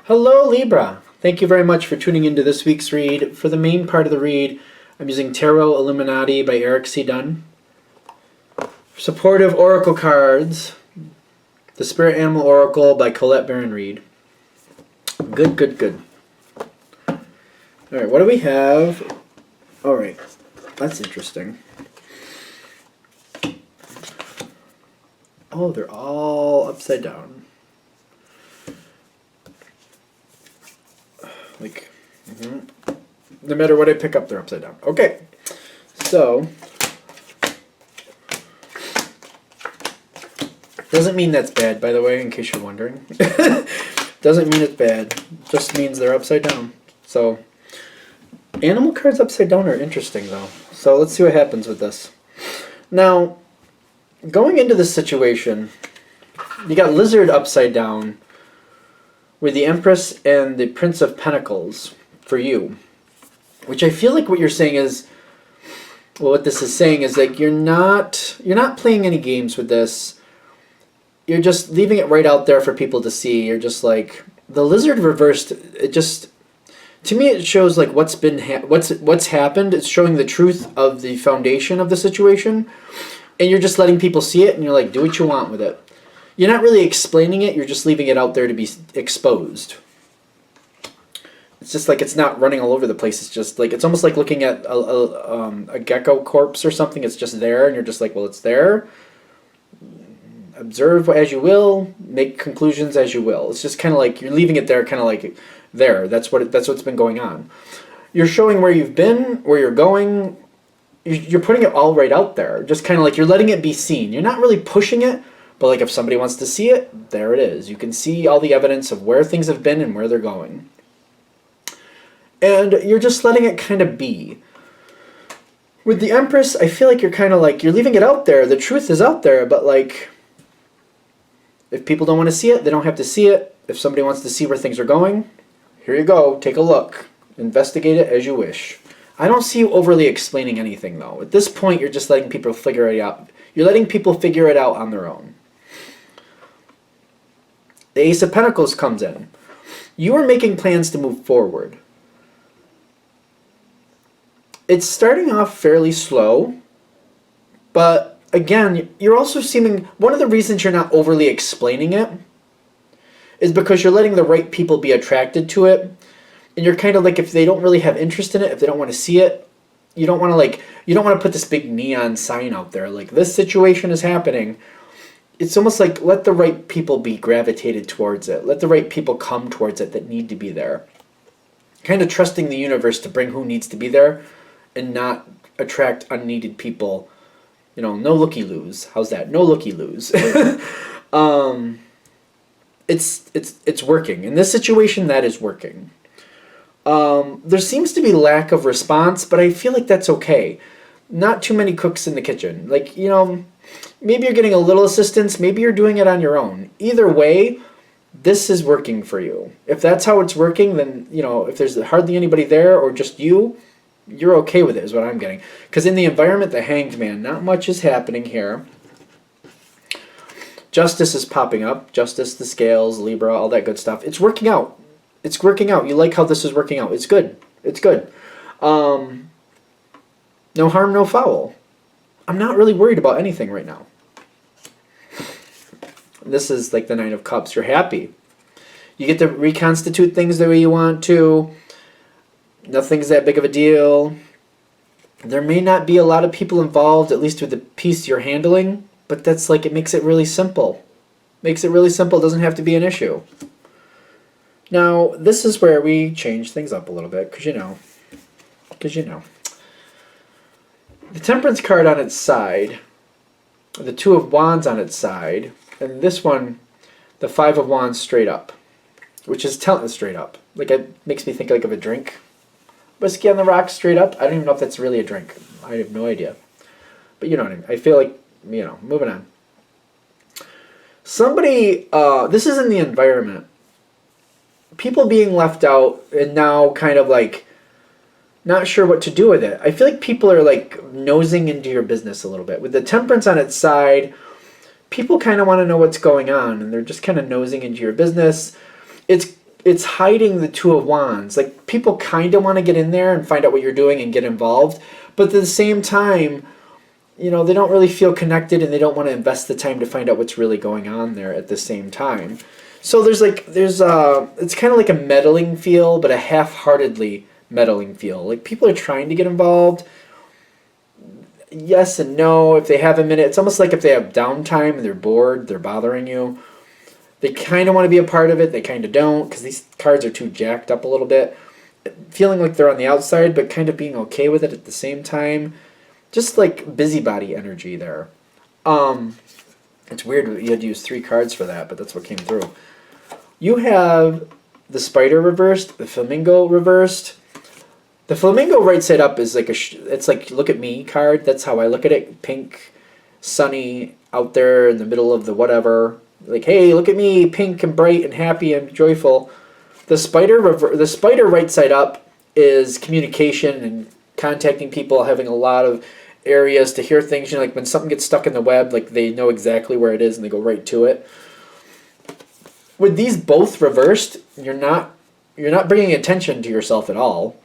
Hello, Libra. Thank you very much for tuning into this week's read. For the main part of the read, I'm using Tarot Illuminati by Eric C. Dunn. Supportive Oracle cards, the Spirit Animal Oracle by Colette Baron Reed. Good, good, good. Alright, what do we have? Alright, that's interesting. Oh, they're all upside down. No matter what I pick up, they're upside down. Okay, so doesn't mean that's bad, by the way, in case you're wondering. Doesn't mean it's bad. Just means they're upside down. So animal cards upside down are interesting, though. So let's see what happens with this. Now, going into this situation, you got Lizard upside down with the Empress and the Prince of Pentacles for you. Which I feel like what you're saying is, well, what this is saying is like you're not playing any games with this. You're just leaving it right out there for people to see. You're just like the Lizard reversed. It just, to me, it shows like what's happened. It's showing the truth of the foundation of the situation, and you're just letting people see it, and you're like, do what you want with it. You're not really explaining it. You're just leaving it out there to be exposed. It's just like it's not running all over the place. It's just like it's almost like looking at a gecko corpse or something. It's just there, and you're just like, well, it's there. Observe as you will, make conclusions as you will. It's just kind of like you're leaving it there, kind of like there. That's what's been going on. You're showing where you've been, where you're going. You're putting it all right out there. Just kind of like you're letting it be seen. You're not really pushing it, but like if somebody wants to see it, there it is. You can see all the evidence of where things have been and where they're going. And you're just letting it kind of be. With the Empress, I feel like you're kind of like, you're leaving it out there. The truth is out there, but like, if people don't want to see it, they don't have to see it. If somebody wants to see where things are going, here you go. Take a look. Investigate it as you wish. I don't see you overly explaining anything, though. At this point, you're just letting people figure it out. You're letting people figure it out on their own. The Ace of Pentacles comes in. You are making plans to move forward. It's starting off fairly slow, but again, you're also seeming, one of the reasons you're not overly explaining it is because you're letting the right people be attracted to it, and you're kind of like, if they don't really have interest in it, if they don't want to see it, you don't want to put this big neon sign out there, like this situation is happening. It's almost like let the right people be gravitated towards it. Let the right people come towards it that need to be there. Kind of trusting the universe to bring who needs to be there, and not attract unneeded people. You know, no looky-loos. How's that? No looky-loos. It's working. In this situation, that is working. There seems to be lack of response, but I feel like that's okay. Not too many cooks in the kitchen. Like, you know, maybe you're getting a little assistance. Maybe you're doing it on your own. Either way, this is working for you. If that's how it's working, then, you know, if there's hardly anybody there or just you're okay with it, is what I'm getting. Because in the environment, the Hanged Man, not much is happening here. Justice is popping up. Justice, the Scales, Libra, all that good stuff. It's working out. It's working out. You like how this is working out. It's good. It's good. No harm, no foul. I'm not really worried about anything right now. This is like the Nine of Cups. You're happy. You get to reconstitute things the way you want to. Nothing's that big of a deal. There may not be a lot of people involved, at least with the piece you're handling, but that's like, it makes it really simple. Makes it really simple. It doesn't have to be an issue. Now, this is where we change things up a little bit, because you know. The Temperance card on its side, the Two of Wands on its side, and this one, the Five of Wands straight up, which is telling straight up. Like, it makes me think like of a drink. Whiskey on the rocks straight up. I don't even know if that's really a drink. I have no idea. But you know what I mean. I feel like, you know, moving on. Somebody, this is in the environment. People being left out and now kind of like not sure what to do with it. I feel like people are like nosing into your business a little bit. With the Temperance on its side, people kind of want to know what's going on, and they're just kind of nosing into your business. It's it's hiding the Two of Wands. Like, people kind of want to get in there and find out what you're doing and get involved, but at the same time, they don't really feel connected, and they don't want to invest the time to find out what's really going on there at the same time. So it's kind of like a meddling feel, but a half-heartedly meddling feel. Like, people are trying to get involved, yes and no. If they have a minute, it's almost like if they have downtime and they're bored, they're bothering you. They kind of want to be a part of it. They kind of don't, because these cards are too jacked up a little bit. Feeling like they're on the outside, but kind of being okay with it at the same time. Just like busybody energy there. It's weird you had to use 3 cards for that, but that's what came through. You have the spider reversed, the flamingo reversed. The flamingo right side up is like it's like look at me card. That's how I look at it. Pink, sunny, out there in the middle of the whatever. Like, hey, look at me, pink and bright and happy and joyful. The spider right side up is communication and contacting people, having a lot of areas to hear things. Like when something gets stuck in the web, like they know exactly where it is and they go right to it. With these both reversed, you're not bringing attention to yourself at all,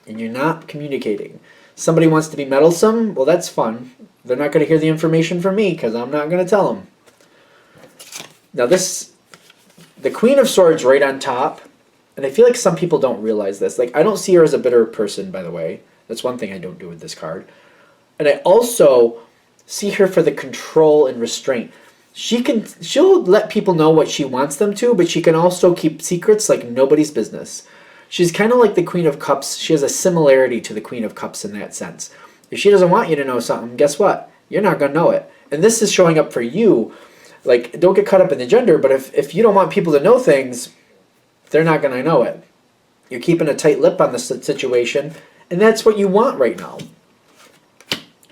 and you're not communicating. Somebody wants to be meddlesome, well, that's fun. They're not going to hear the information from me because I'm not going to tell them. Now the Queen of Swords right on top, and I feel like some people don't realize this. Like, I don't see her as a bitter person, by the way. That's one thing I don't do with this card. And I also see her for the control and restraint. She'll let people know what she wants them to, but she can also keep secrets like nobody's business. She's kind of like the Queen of Cups. She has a similarity to the Queen of Cups in that sense. If she doesn't want you to know something, guess what? You're not going to know it. And this is showing up for you. Like, don't get caught up in the gender, but if you don't want people to know things, they're not going to know it. You're keeping a tight lip on the situation, and that's what you want right now.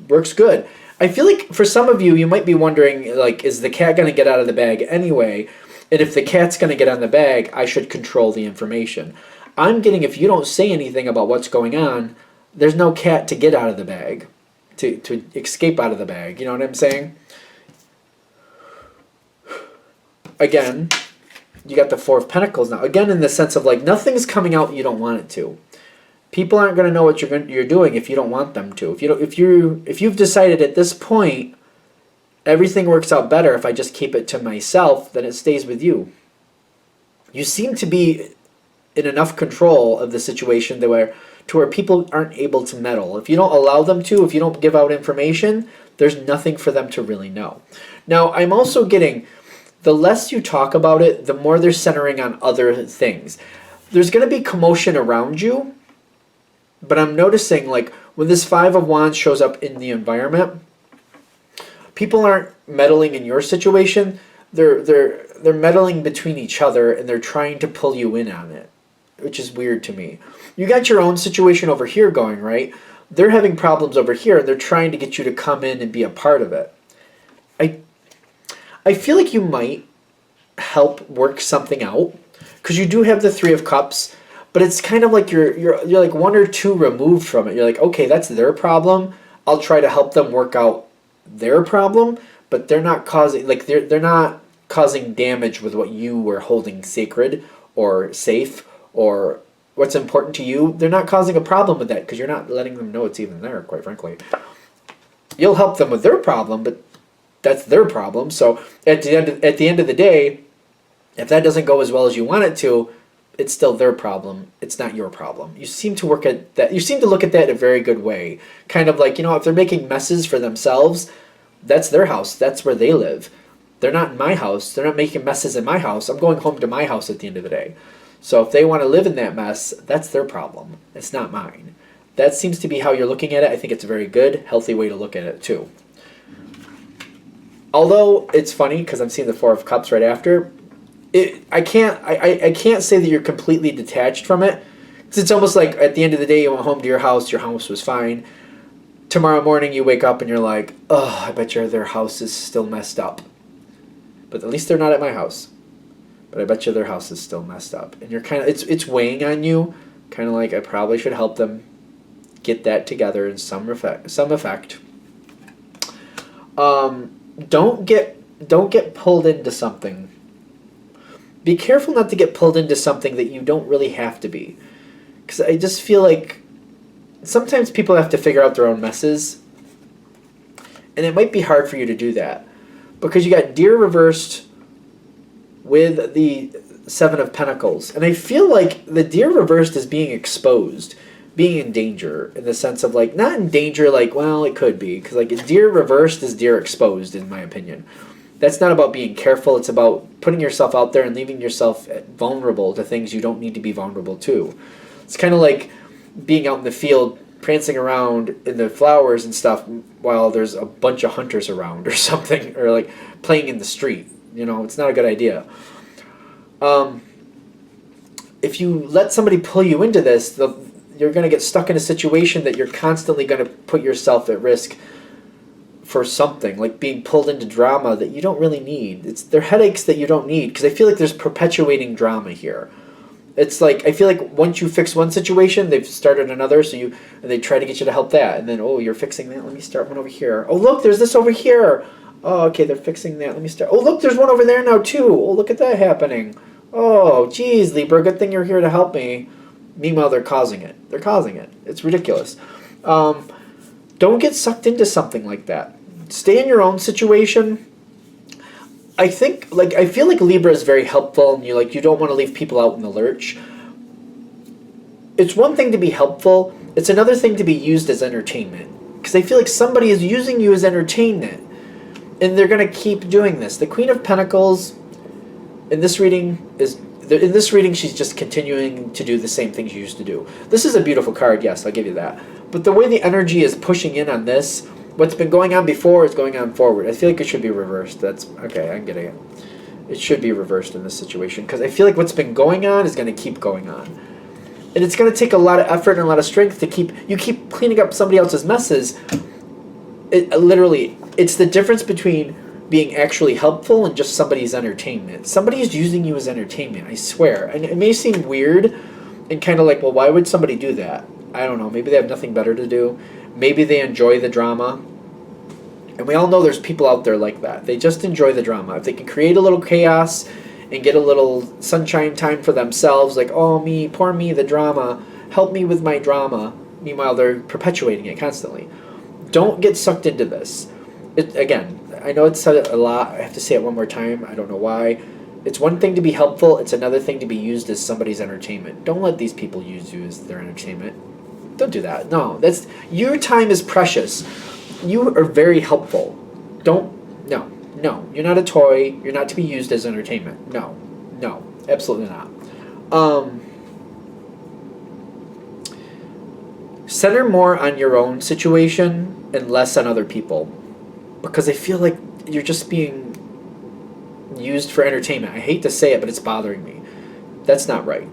Works good. I feel like for some of you, you might be wondering, like, is the cat going to get out of the bag anyway? And if the cat's going to get on the bag, I should control the information. I'm getting, if you don't say anything about what's going on, there's no cat to get out of the bag, to escape out of the bag. You know what I'm saying? Again, you got the Four of Pentacles now. Again, in the sense of like nothing's coming out you don't want it to. People aren't going to know what you're doing if you don't want them to. If you've decided at this point everything works out better if I just keep it to myself, then it stays with you. You seem to be in enough control of the situation to where people aren't able to meddle. If you don't allow them to, if you don't give out information, there's nothing for them to really know. Now, I'm also getting, the less you talk about it, the more they're centering on other things. There's going to be commotion around you, but I'm noticing, like, when this Five of Wands shows up in the environment, people aren't meddling in your situation. They're meddling between each other, and they're trying to pull you in on it, which is weird to me. You got your own situation over here going, right? They're having problems over here, and they're trying to get you to come in and be a part of it. I feel like you might help work something out, because you do have the Three of Cups, but it's kind of like you're like 1 or 2 removed from it. You're like, okay, that's their problem. I'll try to help them work out their problem, but they're not causing, like, they're not causing damage with what you were holding sacred or safe or what's important to you. They're not causing a problem with that because you're not letting them know it's even there, quite frankly. You'll help them with their problem, but that's their problem. So at the end of the day, if that doesn't go as well as you want it to, it's still their problem. It's not your problem. You seem to look at that in a very good way. Kind of like, if they're making messes for themselves, that's their house. That's where they live. They're not in my house. They're not making messes in my house. I'm going home to my house at the end of the day. So if they want to live in that mess, that's their problem. It's not mine. That seems to be how you're looking at it. I think it's a very good, healthy way to look at it too. Although it's funny because I'm seeing the Four of Cups right after. I can't say that you're completely detached from it. It's almost like at the end of the day you went home to your house was fine. Tomorrow morning you wake up and you're like, oh, I bet their house is still messed up. But at least they're not at my house. But I bet you their house is still messed up. And you're kind of, it's weighing on you, kind of like I probably should help them get that together in some effect. Don't get pulled into something be careful not to get pulled into something that you don't really have to be. Because I just feel like sometimes people have to figure out their own messes, and it might be hard for you to do that. Because you got Deer reversed with the Seven of Pentacles. And I feel like the Deer reversed is being exposed, being in danger, in the sense of like, not in danger like, well, it could be. Because like Deer reversed is Deer exposed, in my opinion. That's not about being careful. It's about putting yourself out there and leaving yourself vulnerable to things you don't need to be vulnerable to. It's kind of like being out in the field, prancing around in the flowers and stuff while there's a bunch of hunters around or something, or like playing in the street. You know, it's not a good idea. If you let somebody pull you into this, you're going to get stuck in a situation that you're constantly going to put yourself at risk for something, like being pulled into drama that you don't really need. They're headaches that you don't need, because I feel like there's perpetuating drama here. It's like, I feel like once you fix one situation, they've started another, and they try to get you to help that, and then, oh, you're fixing that, let me start one over here. Oh, look, there's this over here. Oh, okay, they're fixing that, let me start. Oh, look, there's one over there now, too. Oh, look at that happening. Oh, geez, Libra, good thing you're here to help me. Meanwhile, they're causing it. They're causing it. It's ridiculous. Don't get sucked into something like that. Stay in your own situation. I feel like Libra is very helpful, and you don't want to leave people out in the lurch. It's one thing to be helpful. It's another thing to be used as entertainment. Because I feel like somebody is using you as entertainment, and they're going to keep doing this. The Queen of Pentacles in this reading she's just continuing to do the same things she used to do. This is a beautiful card, yes, I'll give you that. But the way the energy is pushing in on this, what's been going on before is going on forward. I feel like it should be reversed. That's okay, I'm getting it. It should be reversed in this situation, because I feel like what's been going on is going to keep going on. And it's going to take a lot of effort and a lot of strength to keep cleaning up somebody else's messes. It's the difference between being actually helpful and just somebody's entertainment. Somebody is using you as entertainment, I swear. And it may seem weird and kind of like, well, why would somebody do that? I don't know. Maybe they have nothing better to do. Maybe they enjoy the drama. And we all know there's people out there like that. They just enjoy the drama. If they can create a little chaos and get a little sunshine time for themselves, like, oh, me, poor me, the drama, help me with my drama. Meanwhile, they're perpetuating it constantly. Don't get sucked into this. Again, I know it's said a lot. I have to say it one more time. I don't know why. It's one thing to be helpful. It's another thing to be used as somebody's entertainment. Don't let these people use you as their entertainment. Don't do that. No, your time is precious. You are very helpful. No, you're not a toy. You're not to be used as entertainment. No, absolutely not. Center more on your own situation and less on other people, because I feel like you're just being used for entertainment. I hate to say it, but it's bothering me. That's not right.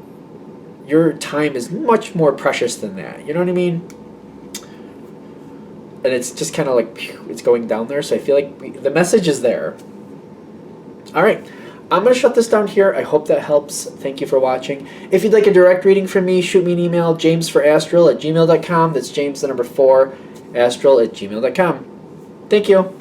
Your time is much more precious than that. You know what I mean? And it's just kind of like, it's going down there. So I feel like the message is there. All right. I'm going to shut this down here. I hope that helps. Thank you for watching. If you'd like a direct reading from me, shoot me an email, jamesforastral@gmail.com. That's James, the number 4, astral@gmail.com. Thank you.